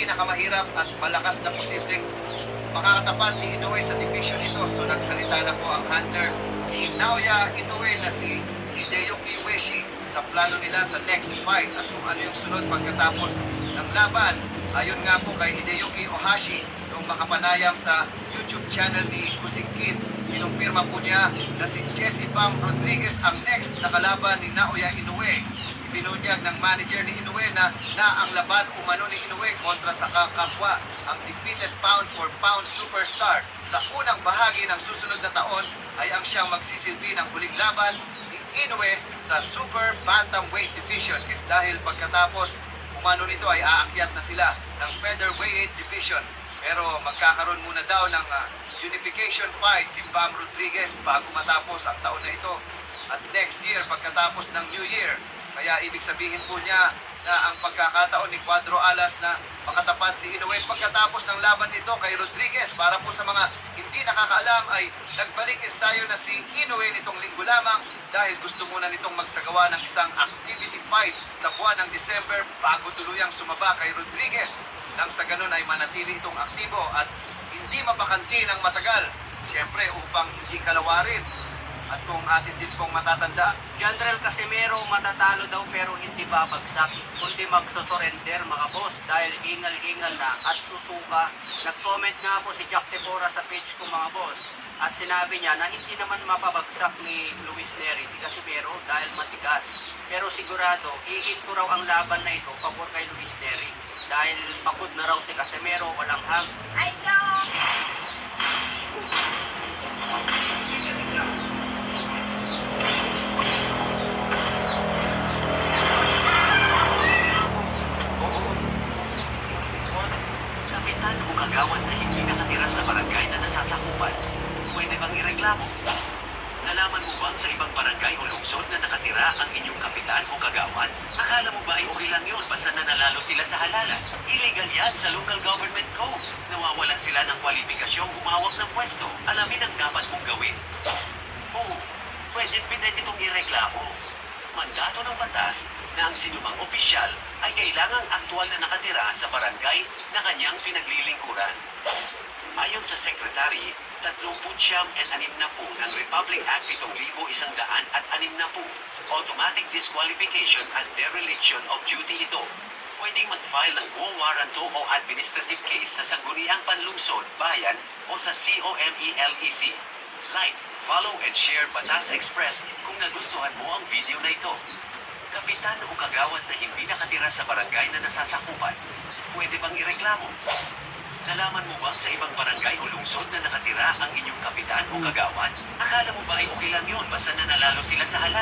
pinakamahirap at malakas na posibleng makakatapat ni Inoue sa division ito. So nagsalita na po ang handler ni Naoya Inoue na si Hideyuki Ueshi sa plano nila sa next fight at kung ano yung sunod pagkatapos ng laban. Ayon nga po kay Hideyuki Ohashi, nung makapanayam sa YouTube channel ni Kusinkin, kinumpirma po niya na si Jesse Bam Rodriguez ang next na kalaban ni Naoya Inoue. Ibinunyag ng manager ni Inoue na ang laban umano ni Inoue kontra sa kakapwa, ang defeated pound for pound superstar. Sa unang bahagi ng susunod na taon ay ang siyang magsisilbi ng huling laban ni Inoue sa super bantamweight division is dahil pagkatapos umano nito ay aakyat na sila ng featherweight division. Pero magkakaroon muna daw ng unification fight si Bam Rodriguez bago matapos ang taon na ito. At next year, pagkatapos ng New Year, kaya ibig sabihin po niya na ang pagkakataon ni Cuadro Alas na makatapat si Inoue pagkatapos ng laban nito kay Rodriguez. Para po sa mga hindi nakakaalam ay nagbalik ensayo na si Inoue nitong linggo lamang dahil gusto muna nitong magsagawa ng isang activity fight sa buwan ng December bago tuluyang sumaba kay Rodriguez. Nang sa ganun ay manatili itong aktibo at hindi mapakanti ng matagal. Siyempre upang hindi kalawarin. At kung atin din pong matatanda, General Casimero matatalo daw pero hindi babagsak, kundi magsusurrender mga boss dahil ingal-ingal na at susuka. Nag-comment nga po si Jack Tebora sa page ko mga boss at sinabi niya na hindi naman mapabagsak ni Luis Neri si Casimero dahil matigas. Pero sigurado, ihinto raw ang laban na ito pabor kay Luis Neri dahil pagod na raw si Casimero, walang hang. Ay, go! Kapitan o kagawad na hindi nakatira sa barangay na nasasakupan, pwede bang ireklamo? Nalaman mo bang sa ibang barangay o lungsod na nakatira ang inyong kapitan o kagawad? Akala mo ba ay okay lang yun basta nanalo sila sa halalan? Illegal yan sa local government code. Nawawalan sila ng kwalipikasyong humawak ng pwesto. Alamin ang dapat mong gawin. Oo, pwede itong ireklamo. Mandato ng batas na ang sinumang opisyal ay kailangang aktual na nakatira sa barangay na kanyang pinaglilingkuran. Ayon sa Secretary, 39 ng Republic Act 7,160 automatic disqualification at dereliction of duty ito. Pwedeng mag-file ng quo warranto o administrative case sa Sangguniang Panlungsod, Bayan o sa COMELEC. Like, follow and share Batas Express kung nagustuhan mo ang video na ito. Kapitan o kagawad na hindi nakatira sa barangay na nasasakupan, pwede bang ireklamo? Nalaman mo bang sa ibang barangay o lungsod na nakatira ang inyong kapitan o kagawad? Akala mo ba ay okay lang yun basta nanalo sila sa halal?